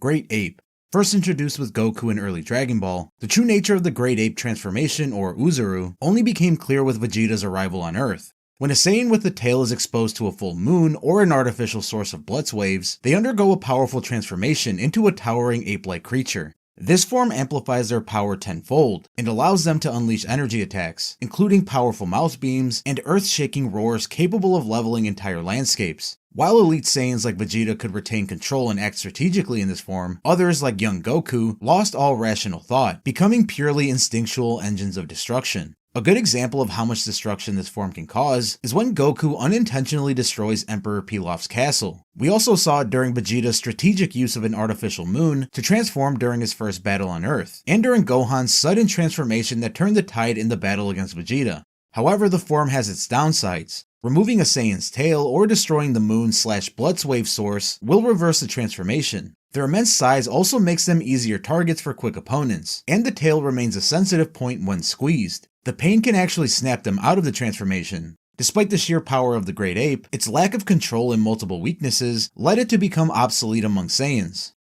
Great Ape. First introduced with Goku in early Dragonball, the true nature of the Great Ape transformation, or Uzuru, only became clear with Vegeta's arrival on Earth. When a Saiyan with the tail is exposed to a full moon or an artificial source of blood waves, they undergo a powerful transformation into a towering ape-like creature. This form amplifies their power tenfold, and allows them to unleash energy attacks, including powerful mouth beams and earth-shaking roars capable of leveling entire landscapes. While elite Saiyans like Vegeta could retain control and act strategically in this form, others like young Goku lost all rational thought, becoming purely instinctual engines of destruction. A good example of how much destruction this form can cause is when Goku unintentionally destroys Emperor Pilaf's castle. We also saw it during Vegeta's strategic use of an artificial moon to transform during his first battle on Earth, and during Gohan's sudden transformation that turned the tide in the battle against Vegeta. However, the form has its downsides. Removing a Saiyan's tail or destroying the moon/blood wave source will reverse the transformation. Their immense size also makes them easier targets for quick opponents, and the tail remains a sensitive point when squeezed. The pain can actually snap them out of the transformation. Despite the sheer power of the Great Ape, its lack of control and multiple weaknesses led it to become obsolete among Saiyans.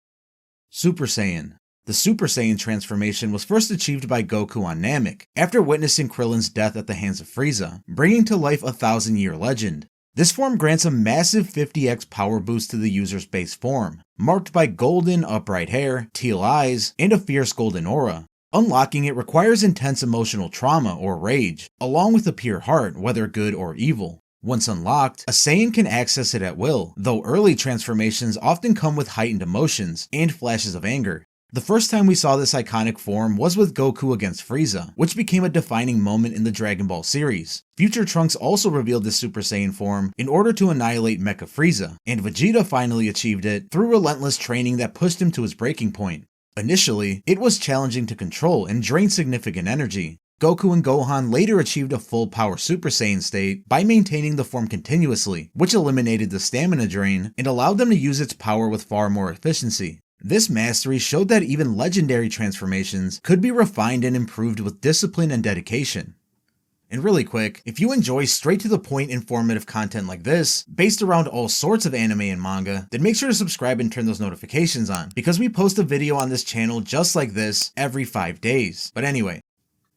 Super Saiyan. The Super Saiyan transformation was first achieved by Goku on Namek, after witnessing Krillin's death at the hands of Frieza, bringing to life a 1,000-year legend. This form grants a massive 50x power boost to the user's base form, marked by golden, upright hair, teal eyes, and a fierce golden aura. Unlocking it requires intense emotional trauma or rage, along with a pure heart, whether good or evil. Once unlocked, a Saiyan can access it at will, though early transformations often come with heightened emotions and flashes of anger. The first time we saw this iconic form was with Goku against Frieza, which became a defining moment in the Dragon Ball series. Future Trunks also revealed this Super Saiyan form in order to annihilate Mecha Frieza, and Vegeta finally achieved it through relentless training that pushed him to his breaking point. Initially, it was challenging to control and drained significant energy. Goku and Gohan later achieved a full power Super Saiyan state by maintaining the form continuously, which eliminated the stamina drain and allowed them to use its power with far more efficiency. This mastery showed that even legendary transformations could be refined and improved with discipline and dedication. And really quick, if you enjoy straight to the point informative content like this, based around all sorts of anime and manga, then make sure to subscribe and turn those notifications on, because we post a video on this channel just like this every 5 days. But anyway,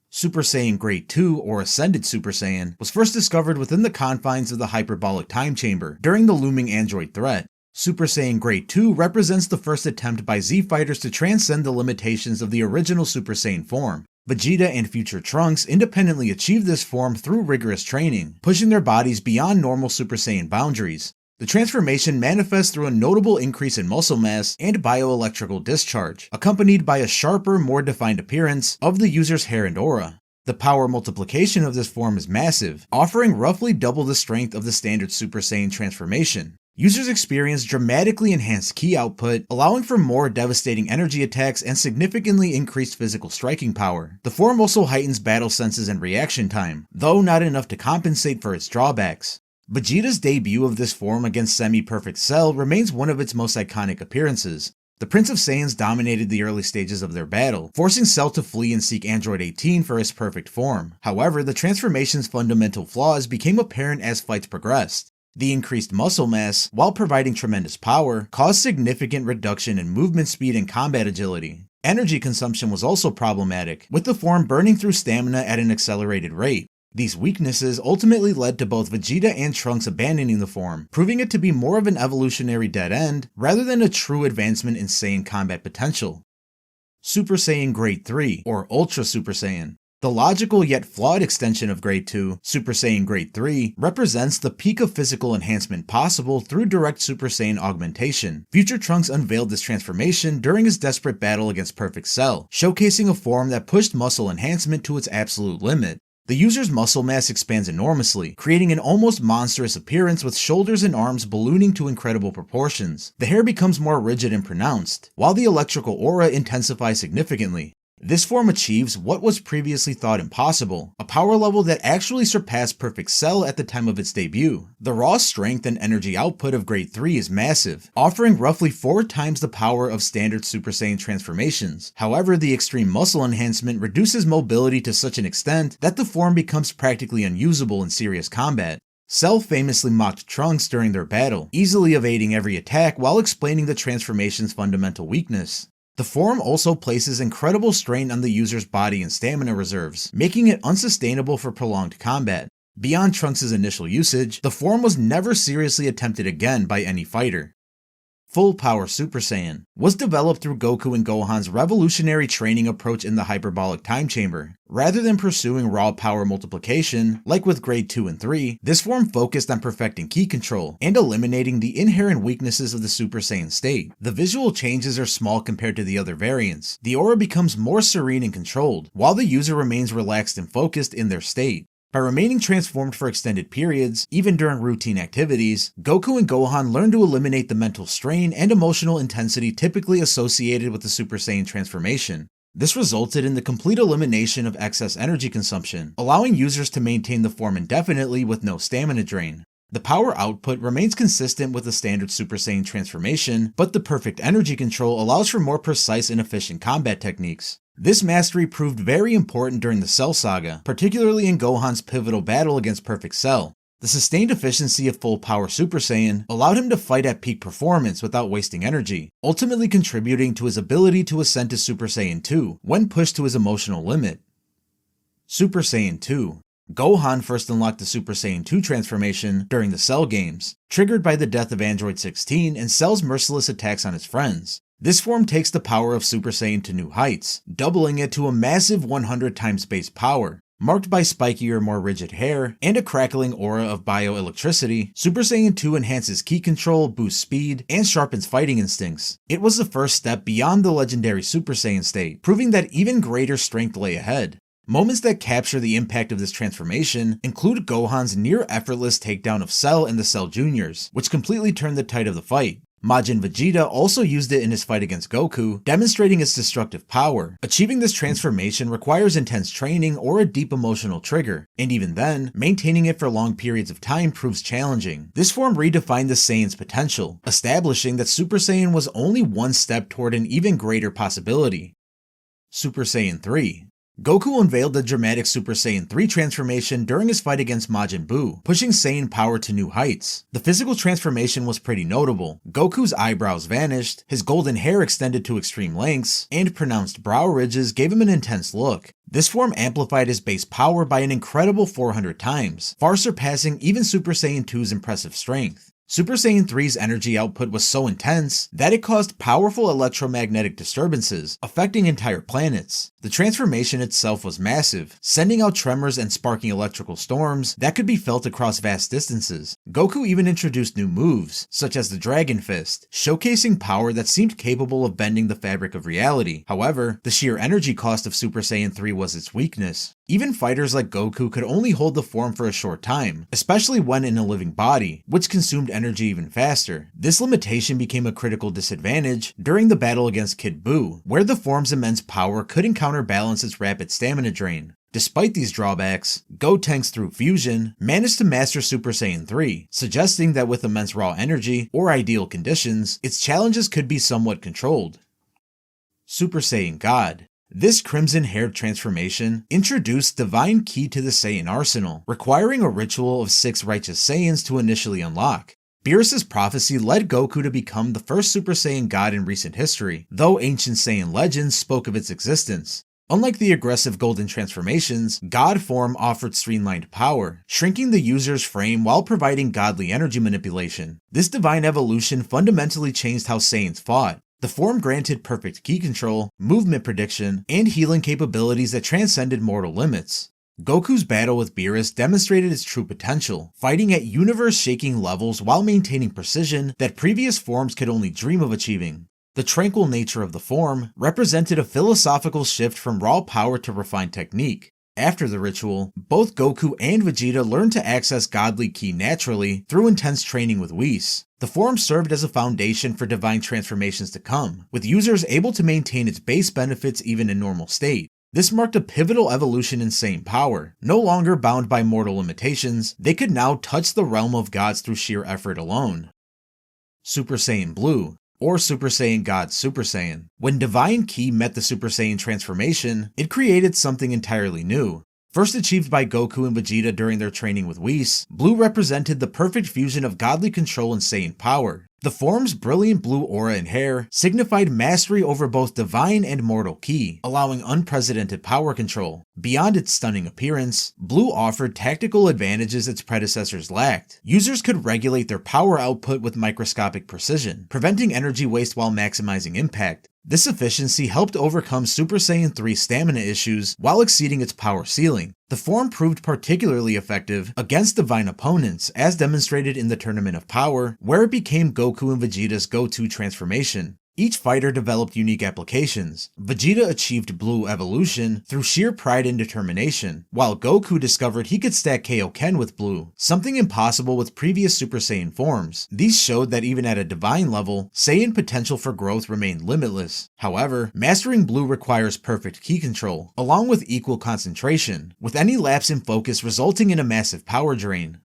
Super Saiyan Grade 2, or Ascended Super Saiyan, was first discovered within the confines of the hyperbolic time chamber during the looming android threat. Super Saiyan Grade 2 represents the first attempt by Z fighters to transcend the limitations of the original Super Saiyan form. Vegeta and future Trunks independently achieved this form through rigorous training, pushing their bodies beyond normal Super Saiyan boundaries. The transformation manifests through a notable increase in muscle mass and bioelectrical discharge, accompanied by a sharper, more defined appearance of the user's hair and aura. The power multiplication of this form is massive, offering roughly double the strength of the standard Super Saiyan transformation. Users experience dramatically enhanced ki output, allowing for more devastating energy attacks and significantly increased physical striking power. The form also heightens battle senses and reaction time, though not enough to compensate for its drawbacks. Vegeta's debut of this form against Semi-Perfect Cell remains one of its most iconic appearances. The Prince of Saiyans dominated the early stages of their battle, forcing Cell to flee and seek Android 18 for his perfect form. However, the transformation's fundamental flaws became apparent as fights progressed. The increased muscle mass, while providing tremendous power, caused significant reduction in movement speed and combat agility. Energy consumption was also problematic, with the form burning through stamina at an accelerated rate. These weaknesses ultimately led to both Vegeta and Trunks abandoning the form, proving it to be more of an evolutionary dead end rather than a true advancement in Saiyan combat potential. Super Saiyan Grade 3, or Ultra Super Saiyan. The logical yet flawed extension of Grade 2, Super Saiyan Grade 3, represents the peak of physical enhancement possible through direct Super Saiyan augmentation. Future Trunks unveiled this transformation during his desperate battle against Perfect Cell, showcasing a form that pushed muscle enhancement to its absolute limit. The user's muscle mass expands enormously, creating an almost monstrous appearance with shoulders and arms ballooning to incredible proportions. The hair becomes more rigid and pronounced, while the electrical aura intensifies significantly. This form achieves what was previously thought impossible, a power level that actually surpassed Perfect Cell at the time of its debut. The raw strength and energy output of Grade 3 is massive, offering roughly 4 times the power of standard Super Saiyan transformations. However, the extreme muscle enhancement reduces mobility to such an extent that the form becomes practically unusable in serious combat. Cell famously mocked Trunks during their battle, easily evading every attack while explaining the transformation's fundamental weakness. The form also places incredible strain on the user's body and stamina reserves, making it unsustainable for prolonged combat. Beyond Trunks' initial usage, the form was never seriously attempted again by any fighter. Full Power Super Saiyan was developed through Goku and Gohan's revolutionary training approach in the hyperbolic time chamber. Rather than pursuing raw power multiplication, like with Grade 2 and 3, this form focused on perfecting ki control and eliminating the inherent weaknesses of the Super Saiyan state. The visual changes are small compared to the other variants. The aura becomes more serene and controlled, while the user remains relaxed and focused in their state. By remaining transformed for extended periods, even during routine activities, Goku and Gohan learn to eliminate the mental strain and emotional intensity typically associated with the Super Saiyan transformation. This resulted in the complete elimination of excess energy consumption, allowing users to maintain the form indefinitely with no stamina drain. The power output remains consistent with the standard Super Saiyan transformation, but the perfect energy control allows for more precise and efficient combat techniques. This mastery proved very important during the Cell Saga, particularly in Gohan's pivotal battle against Perfect Cell. The sustained efficiency of Full Power Super Saiyan allowed him to fight at peak performance without wasting energy, ultimately contributing to his ability to ascend to Super Saiyan 2 when pushed to his emotional limit. Super Saiyan 2. Gohan first unlocked the Super Saiyan 2 transformation during the Cell games, triggered by the death of Android 16 and Cell's merciless attacks on his friends. This form takes the power of Super Saiyan to new heights, doubling it to a massive 100 times base power. Marked by spikier, more rigid hair, and a crackling aura of bioelectricity, Super Saiyan 2 enhances ki control, boosts speed, and sharpens fighting instincts. It was the first step beyond the legendary Super Saiyan state, proving that even greater strength lay ahead. Moments that capture the impact of this transformation include Gohan's near-effortless takedown of Cell and the Cell Juniors, which completely turned the tide of the fight. Majin Vegeta also used it in his fight against Goku, demonstrating its destructive power. Achieving this transformation requires intense training or a deep emotional trigger, and even then, maintaining it for long periods of time proves challenging. This form redefined the Saiyan's potential, establishing that Super Saiyan was only one step toward an even greater possibility. Super Saiyan 3. Goku unveiled the dramatic Super Saiyan 3 transformation during his fight against Majin Buu, pushing Saiyan power to new heights. The physical transformation was pretty notable. Goku's eyebrows vanished, his golden hair extended to extreme lengths, and pronounced brow ridges gave him an intense look. This form amplified his base power by an incredible 400 times, far surpassing even Super Saiyan 2's impressive strength. Super Saiyan 3's energy output was so intense that it caused powerful electromagnetic disturbances, affecting entire planets. The transformation itself was massive, sending out tremors and sparking electrical storms that could be felt across vast distances. Goku even introduced new moves, such as the Dragon Fist, showcasing power that seemed capable of bending the fabric of reality. However, the sheer energy cost of Super Saiyan 3 was its weakness. Even fighters like Goku could only hold the form for a short time, especially when in a living body, which consumed energy even faster. This limitation became a critical disadvantage during the battle against Kid Buu, where the form's immense power couldn't counterbalance its rapid stamina drain. Despite these drawbacks, Gotenks through fusion managed to master Super Saiyan 3, suggesting that with immense raw energy or ideal conditions, its challenges could be somewhat controlled. Super Saiyan God. This crimson-haired transformation introduced divine ki to the Saiyan arsenal, requiring a ritual of 6 righteous Saiyans to initially unlock. Beerus' prophecy led Goku to become the first Super Saiyan God in recent history, though ancient Saiyan legends spoke of its existence. Unlike the aggressive golden transformations, God form offered streamlined power, shrinking the user's frame while providing godly energy manipulation. This divine evolution fundamentally changed how Saiyans fought. The form granted perfect ki control, movement prediction, and healing capabilities that transcended mortal limits. Goku's battle with Beerus demonstrated its true potential, fighting at universe-shaking levels while maintaining precision that previous forms could only dream of achieving. The tranquil nature of the form represented a philosophical shift from raw power to refined technique. After the ritual, both Goku and Vegeta learned to access godly ki naturally through intense training with Whis. The form served as a foundation for divine transformations to come, with users able to maintain its base benefits even in normal state. This marked a pivotal evolution in Saiyan power. No longer bound by mortal limitations, they could now touch the realm of gods through sheer effort alone. Super Saiyan Blue, or Super Saiyan God Super Saiyan. When divine ki met the Super Saiyan transformation, it created something entirely new. First achieved by Goku and Vegeta during their training with Whis, blue represented the perfect fusion of godly control and Saiyan power. The form's brilliant blue aura and hair signified mastery over both divine and mortal ki, allowing unprecedented power control. Beyond its stunning appearance, blue offered tactical advantages its predecessors lacked. Users could regulate their power output with microscopic precision, preventing energy waste while maximizing impact. This efficiency helped overcome Super Saiyan 3's stamina issues while exceeding its power ceiling. The form proved particularly effective against divine opponents, as demonstrated in the Tournament of Power, where it became Goku and Vegeta's go-to transformation. Each fighter developed unique applications. Vegeta achieved blue evolution through sheer pride and determination, while Goku discovered he could stack kaioken with blue, something impossible with previous Super Saiyan forms. These showed that even at a divine level, Saiyan potential for growth remained limitless. However, mastering blue requires perfect ki control, along with equal concentration, with any lapse in focus resulting in a massive power drain.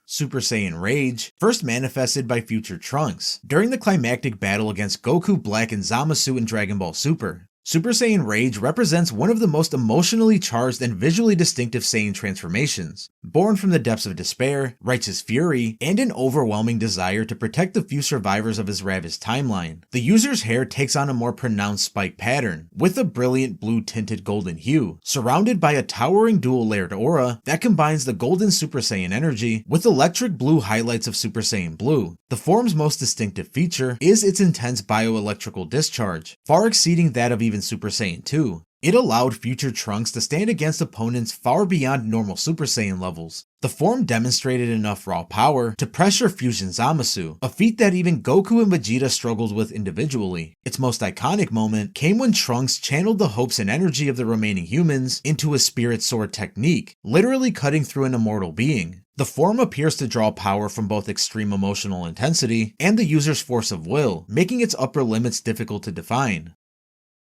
Super Saiyan Rage, first manifested by future Trunks, during the climactic battle against Goku Black and Zamasu in Dragon Ball Super. Super Saiyan Rage represents one of the most emotionally charged and visually distinctive Saiyan transformations. Born from the depths of despair, righteous fury, and an overwhelming desire to protect the few survivors of his ravished timeline, the user's hair takes on a more pronounced spike pattern, with a brilliant blue-tinted golden hue, surrounded by a towering dual-layered aura that combines the golden Super Saiyan energy with electric blue highlights of Super Saiyan Blue. The form's most distinctive feature is its intense bioelectrical discharge, far exceeding that of even Super Saiyan 2. It allowed future Trunks to stand against opponents far beyond normal Super Saiyan levels. The form demonstrated enough raw power to pressure Fusion Zamasu, a feat that even Goku and Vegeta struggled with individually. Its most iconic moment came when Trunks channeled the hopes and energy of the remaining humans into a spirit sword technique, literally cutting through an immortal being. The form appears to draw power from both extreme emotional intensity and the user's force of will, making its upper limits difficult to define.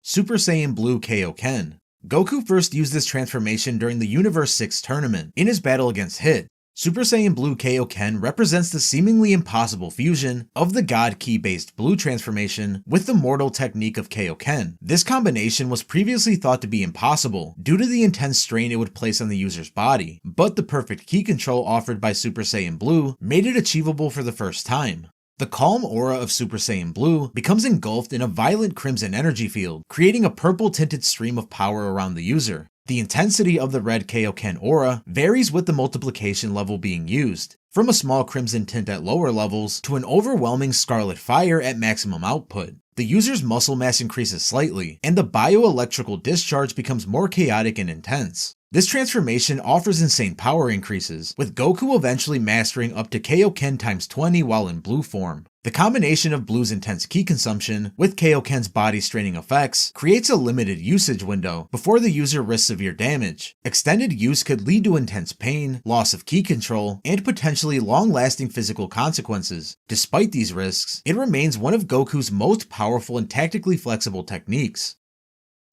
Super Saiyan Blue Kaioken. Goku first used this transformation during the Universe 6 tournament, in his battle against Hit. Super Saiyan Blue Kaioken represents the seemingly impossible fusion of the God Ki-based blue transformation with the mortal technique of Kaioken. This combination was previously thought to be impossible due to the intense strain it would place on the user's body, but the perfect ki control offered by Super Saiyan Blue made it achievable for the first time. The calm aura of Super Saiyan Blue becomes engulfed in a violent crimson energy field, creating a purple-tinted stream of power around the user. The intensity of the red Kaioken aura varies with the multiplication level being used, from a small crimson tint at lower levels to an overwhelming scarlet fire at maximum output. The user's muscle mass increases slightly, and the bioelectrical discharge becomes more chaotic and intense. This transformation offers insane power increases, with Goku eventually mastering up to Kaioken times 20 while in blue form. The combination of Blue's intense ki consumption with Kaioken's body-straining effects creates a limited usage window before the user risks severe damage. Extended use could lead to intense pain, loss of ki control, and potentially long-lasting physical consequences. Despite these risks, it remains one of Goku's most powerful and tactically flexible techniques.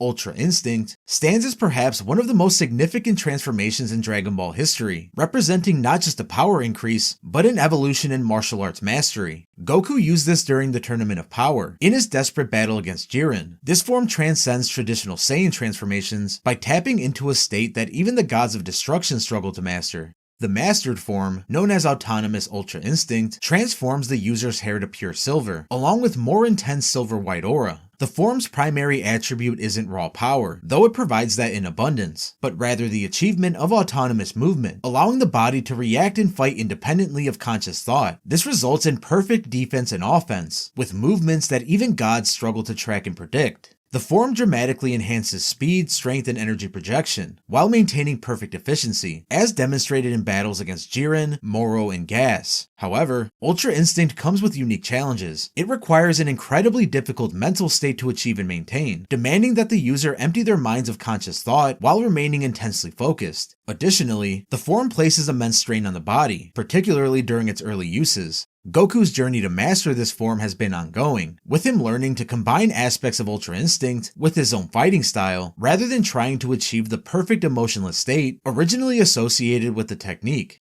Ultra Instinct stands as perhaps one of the most significant transformations in Dragon Ball history, representing not just a power increase, but an evolution in martial arts mastery. Goku used this during the Tournament of Power, in his desperate battle against Jiren. This form transcends traditional Saiyan transformations by tapping into a state that even the gods of destruction struggle to master. The mastered form, known as Autonomous Ultra Instinct, transforms the user's hair to pure silver, along with more intense silver-white aura. The form's primary attribute isn't raw power, though it provides that in abundance, but rather the achievement of autonomous movement, allowing the body to react and fight independently of conscious thought. This results in perfect defense and offense, with movements that even gods struggle to track and predict. The form dramatically enhances speed, strength, and energy projection, while maintaining perfect efficiency, as demonstrated in battles against Jiren, Moro, and Gas. However, Ultra Instinct comes with unique challenges. It requires an incredibly difficult mental state to achieve and maintain, demanding that the user empty their minds of conscious thought while remaining intensely focused. Additionally, the form places immense strain on the body, particularly during its early uses. Goku's journey to master this form has been ongoing, with him learning to combine aspects of Ultra Instinct with his own fighting style, rather than trying to achieve the perfect emotionless state originally associated with the technique.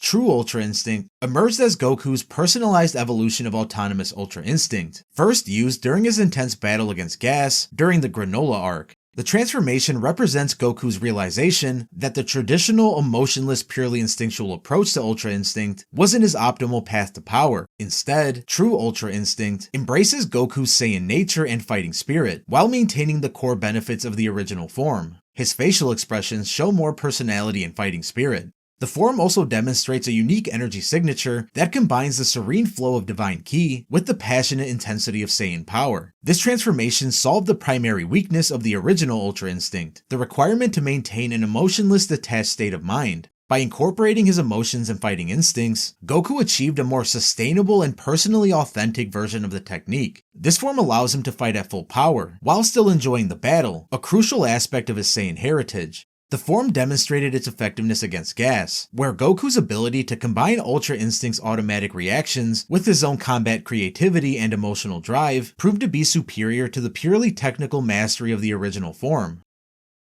True Ultra Instinct emerged as Goku's personalized evolution of Autonomous Ultra Instinct, first used during his intense battle against Gas during the Granola arc. The transformation represents Goku's realization that the traditional emotionless, purely instinctual approach to Ultra Instinct wasn't his optimal path to power. Instead, true Ultra Instinct embraces Goku's Saiyan nature and fighting spirit, while maintaining the core benefits of the original form. His facial expressions show more personality and fighting spirit. The form also demonstrates a unique energy signature that combines the serene flow of divine ki with the passionate intensity of Saiyan power. This transformation solved the primary weakness of the original Ultra Instinct, the requirement to maintain an emotionless, detached state of mind. By incorporating his emotions and fighting instincts, Goku achieved a more sustainable and personally authentic version of the technique. This form allows him to fight at full power, while still enjoying the battle, a crucial aspect of his Saiyan heritage. The form demonstrated its effectiveness against Gas, where Goku's ability to combine Ultra Instinct's automatic reactions with his own combat creativity and emotional drive proved to be superior to the purely technical mastery of the original form.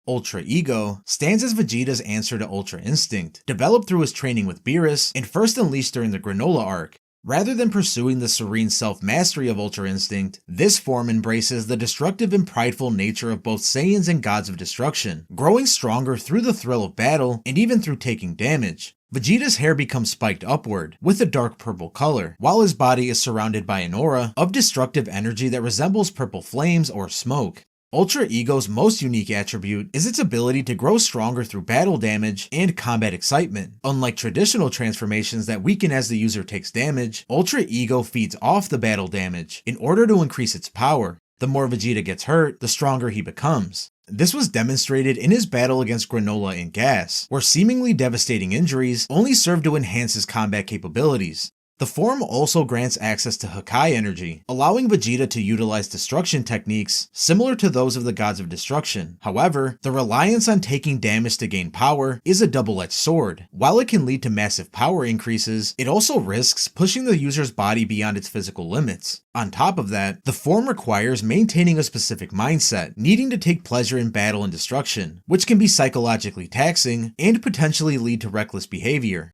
Ultra Ego stands as Vegeta's answer to Ultra Instinct, developed through his training with Beerus and first unleashed during the Granola arc. Rather than pursuing the serene self-mastery of Ultra Instinct, this form embraces the destructive and prideful nature of both Saiyans and gods of destruction, growing stronger through the thrill of battle and even through taking damage. Vegeta's hair becomes spiked upward, with a dark purple color, while his body is surrounded by an aura of destructive energy that resembles purple flames or smoke. Ultra Ego's most unique attribute is its ability to grow stronger through battle damage and combat excitement. Unlike traditional transformations that weaken as the user takes damage, Ultra Ego feeds off the battle damage in order to increase its power. The more Vegeta gets hurt, the stronger he becomes. This was demonstrated in his battle against Granola and Gas, where seemingly devastating injuries only served to enhance his combat capabilities. The form also grants access to Hakai energy, allowing Vegeta to utilize destruction techniques similar to those of the gods of destruction. However, the reliance on taking damage to gain power is a double-edged sword. While it can lead to massive power increases, it also risks pushing the user's body beyond its physical limits. On top of that, the form requires maintaining a specific mindset, needing to take pleasure in battle and destruction, which can be psychologically taxing and potentially lead to reckless behavior.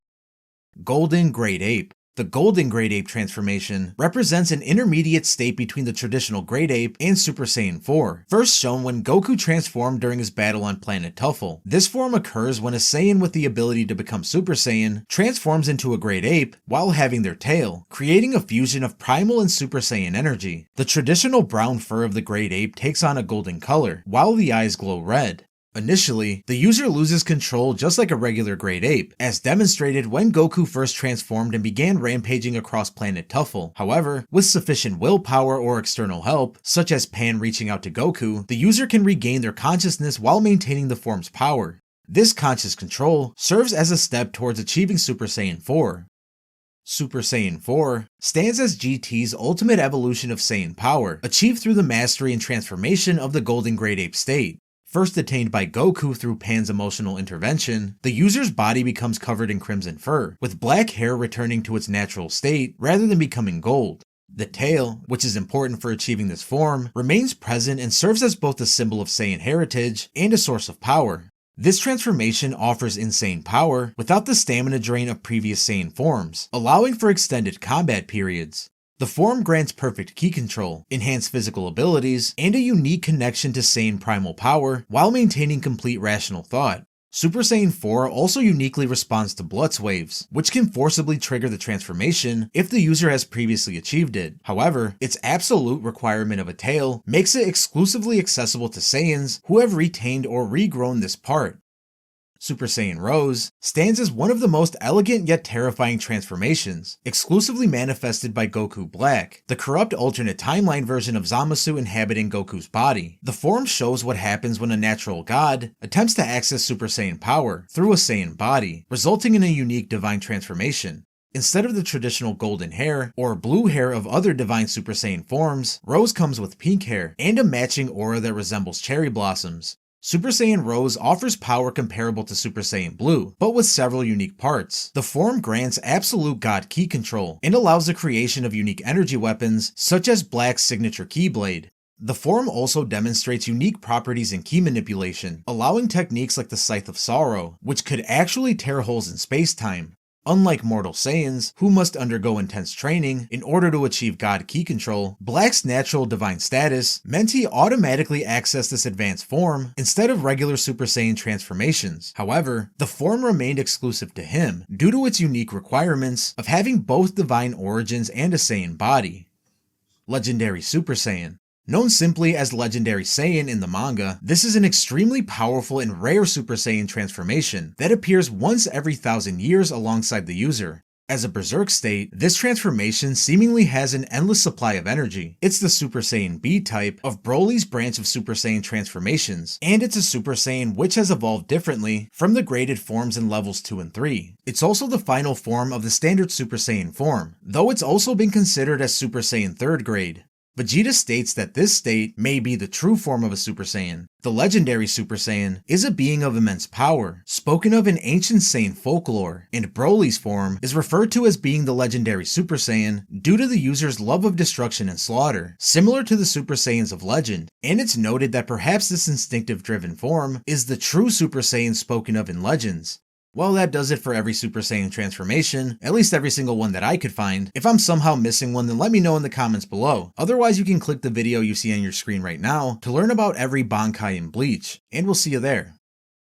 Golden Great Ape. The Golden Great Ape transformation represents an intermediate state between the traditional Great Ape and Super Saiyan 4, first shown when Goku transformed during his battle on planet Tuffle. This form occurs when a Saiyan with the ability to become Super Saiyan transforms into a Great Ape while having their tail, creating a fusion of primal and Super Saiyan energy. The traditional brown fur of the Great Ape takes on a golden color, while the eyes glow red. Initially, the user loses control just like a regular Great Ape, as demonstrated when Goku first transformed and began rampaging across planet Tuffle. However, with sufficient willpower or external help, such as Pan reaching out to Goku, the user can regain their consciousness while maintaining the form's power. This conscious control serves as a step towards achieving Super Saiyan 4. Super Saiyan 4 stands as GT's ultimate evolution of Saiyan power, achieved through the mastery and transformation of the Golden Great Ape state. First attained by Goku through Pan's emotional intervention, the user's body becomes covered in crimson fur, with black hair returning to its natural state rather than becoming gold. The tail, which is important for achieving this form, remains present and serves as both a symbol of Saiyan heritage and a source of power. This transformation offers insane power without the stamina drain of previous Saiyan forms, allowing for extended combat periods. The form grants perfect ki control, enhanced physical abilities, and a unique connection to Saiyan primal power while maintaining complete rational thought. Super Saiyan 4 also uniquely responds to Blutz waves, which can forcibly trigger the transformation if the user has previously achieved it. However, its absolute requirement of a tail makes it exclusively accessible to Saiyans who have retained or regrown this part. Super Saiyan Rosé stands as one of the most elegant yet terrifying transformations, exclusively manifested by Goku Black, the corrupt alternate timeline version of Zamasu inhabiting Goku's body. The form shows what happens when a natural god attempts to access Super Saiyan power through a Saiyan body, resulting in a unique divine transformation. Instead of the traditional golden hair or blue hair of other divine Super Saiyan forms, Rosé comes with pink hair and a matching aura that resembles cherry blossoms. Super Saiyan Rosé offers power comparable to Super Saiyan Blue, but with several unique parts. The form grants absolute god ki control and allows the creation of unique energy weapons such as Black's signature Keyblade. The form also demonstrates unique properties in ki manipulation, allowing techniques like the Scythe of Sorrow, which could actually tear holes in space-time. Unlike mortal Saiyans, who must undergo intense training in order to achieve God Ki control, Black's natural divine status meant he automatically accessed this advanced form instead of regular Super Saiyan transformations. However, the form remained exclusive to him due to its unique requirements of having both divine origins and a Saiyan body. Legendary Super Saiyan. Known simply as Legendary Saiyan in the manga, this is an extremely powerful and rare Super Saiyan transformation that appears once every 1,000 years alongside the user. As a berserk state, this transformation seemingly has an endless supply of energy. It's the Super Saiyan B type of Broly's branch of Super Saiyan transformations, and it's a Super Saiyan which has evolved differently from the graded forms in levels 2 and 3. It's also the final form of the standard Super Saiyan form, though it's also been considered as Super Saiyan 3rd grade. Vegeta states that this state may be the true form of a Super Saiyan. The legendary Super Saiyan is a being of immense power, spoken of in ancient Saiyan folklore, and Broly's form is referred to as being the legendary Super Saiyan due to the user's love of destruction and slaughter, similar to the Super Saiyans of legend, and it's noted that perhaps this instinctive driven form is the true Super Saiyan spoken of in legends. Well, that does it for every Super Saiyan transformation, at least every single one that I could find. If I'm somehow missing one, then let me know in the comments below. Otherwise, you can click the video you see on your screen right now to learn about every Bankai in Bleach, and we'll see you there.